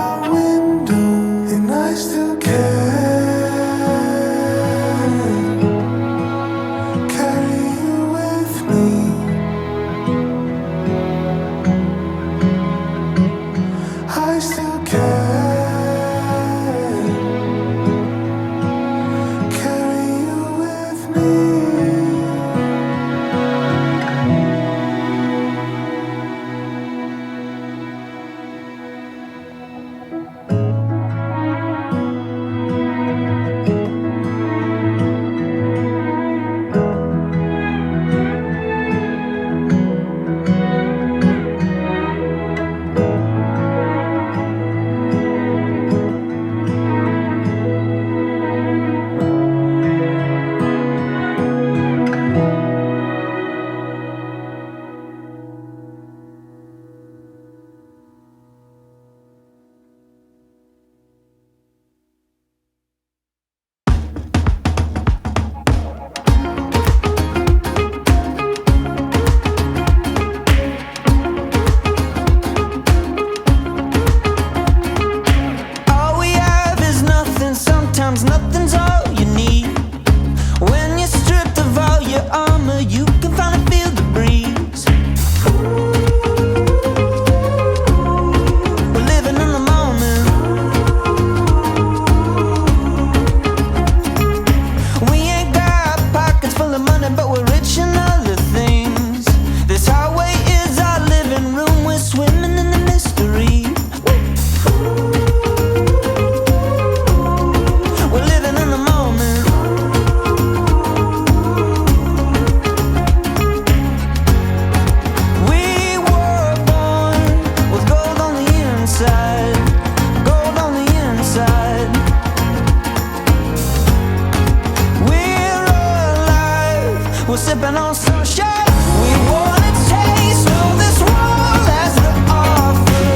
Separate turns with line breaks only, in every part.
our window, and I still can carry you with me. I still can carry you with me. All we have is nothing, sometimes nothing's all you need. When you're stripped of all your armor, you can finally feel the breeze. We're living in the moment. We ain't got pockets full of money, but we're rich in other things. This highway is our living room, we're swimming in the mystery. We're living in the moment. We were born with gold on the inside, gold on the inside. We're alive, we're sipping on sunshine. We wanna taste all this world has to offer.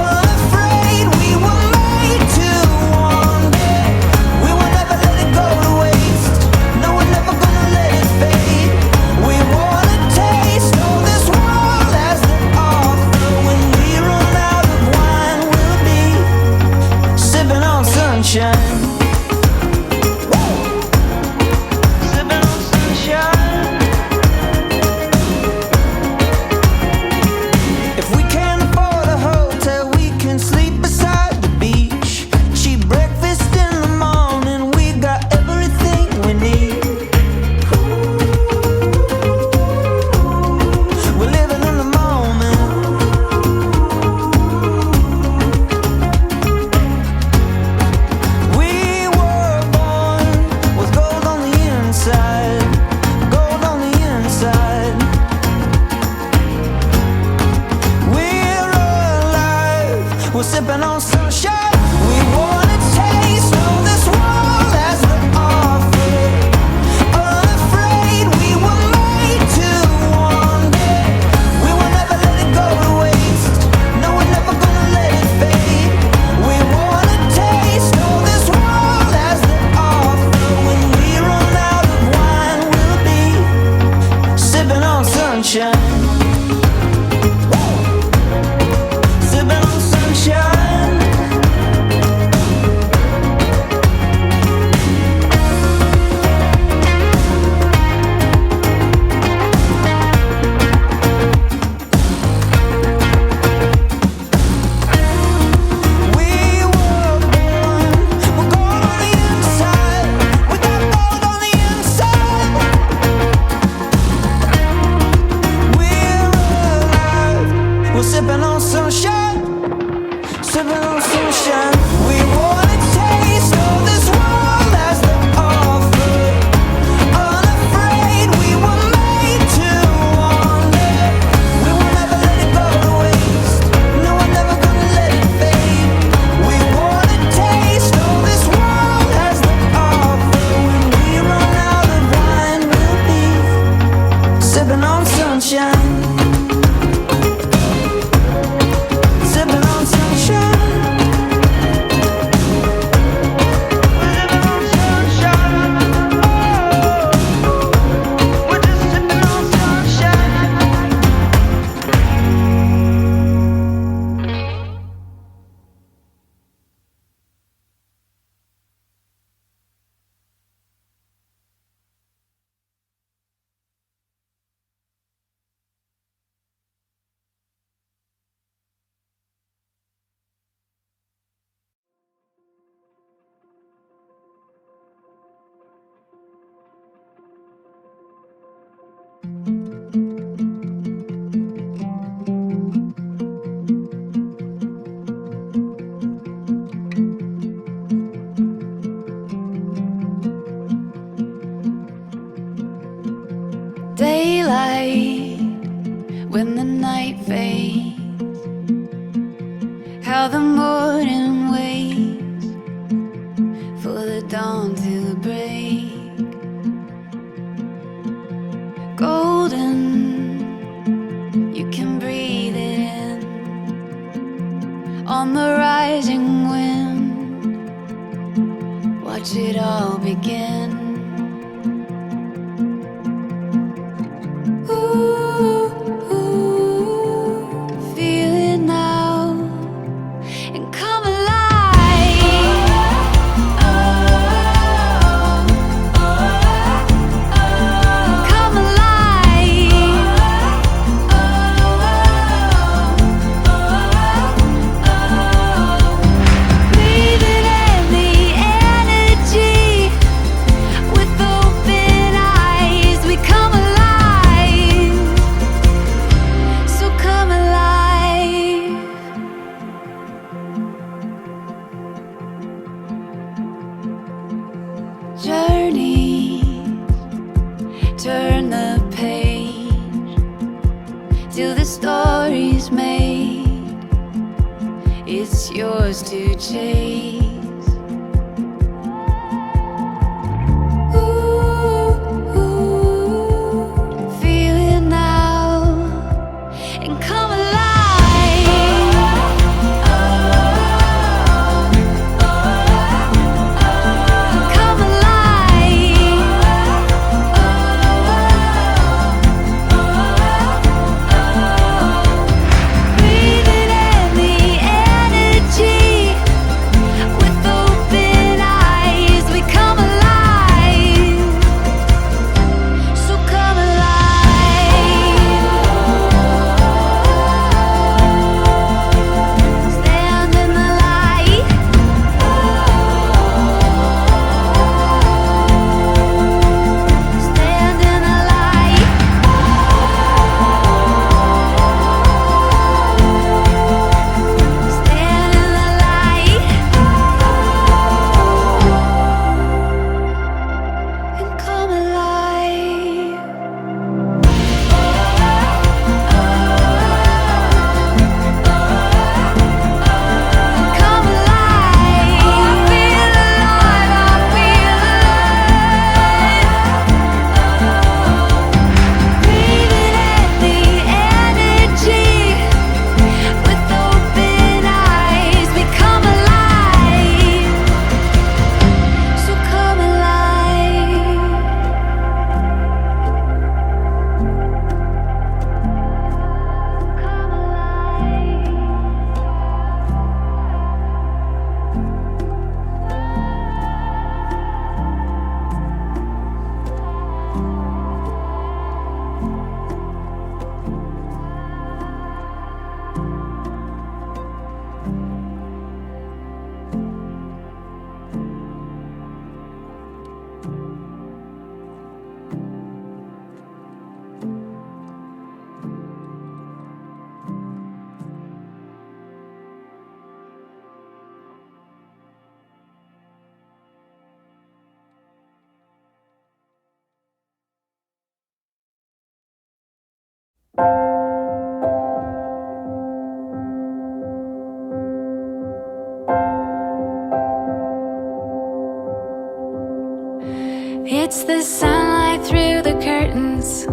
Unafraid, we were made to wander. We will never let it go to waste. No, we're never gonna let it fade. We wanna taste all this world has to offer. When we run out of wine, we'll be sipping on sunshine. Sipping on sunshine. If we can't afford a hotel, we can sleep beside the beach. Cheap breakfast in the morning, we got everything we need. We're living in the moment. We were born with gold on the inside, gold on the inside. We're alive, we're sipping on sunshine. We wanna taste all this world has to offer. Unafraid, we were made to wander. We will never let it go to waste. No, we're never gonna let it fade. We wanna taste all this world has to offer. When we run out of wine, we'll be sipping on sunshine. Sipping on sunshine. We were born with gold on the inside. We got gold on the inside. We're alive, we're sipping on sunshine, sipping on sunshine. We wanna taste all this world has to offer. Unafraid, we were made to wander. We will never let it go to waste. No, we're never gonna let it fade. We wanna taste all this world has to offer. When we run out of wine, we'll be sipping on sunshine. Sipping on sunshine. rising wind. Watch it all begin. Ooh, feel it now and come journey, turn the page till the story's made. It's yours to chase. Ooh, feel it now and come alive. It's the sunlight through the curtains,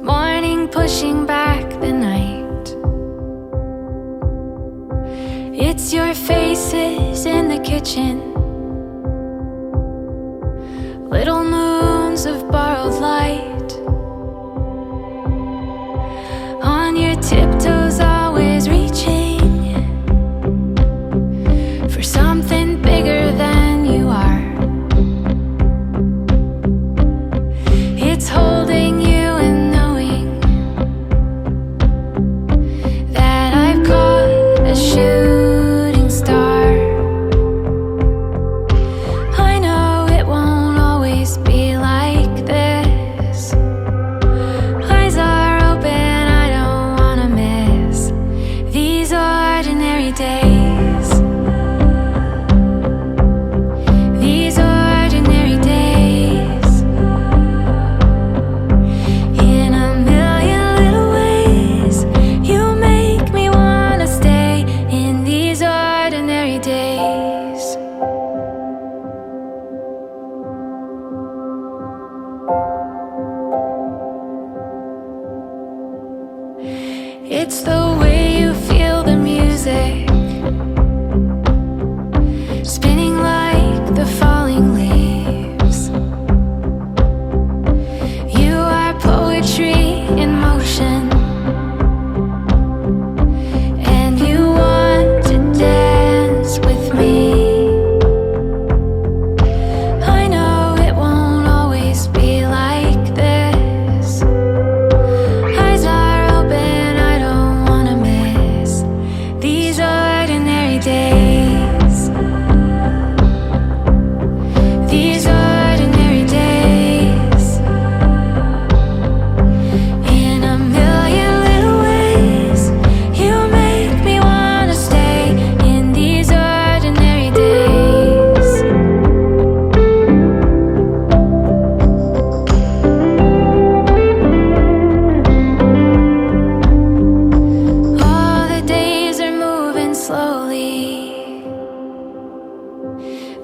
morning pushing back the night. It's your faces in the kitchen, little moons of borrowed light. On your tiptoes, always reaching for something bigger than you are. It's holding you and knowing that I've caught a shooting star. I know it won't always be like this. Eyes are open, I don't wanna miss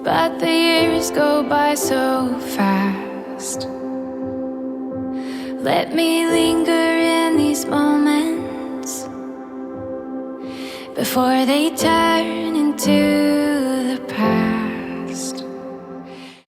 but the years go by so fast. Let me linger in these moments before they turn into the past.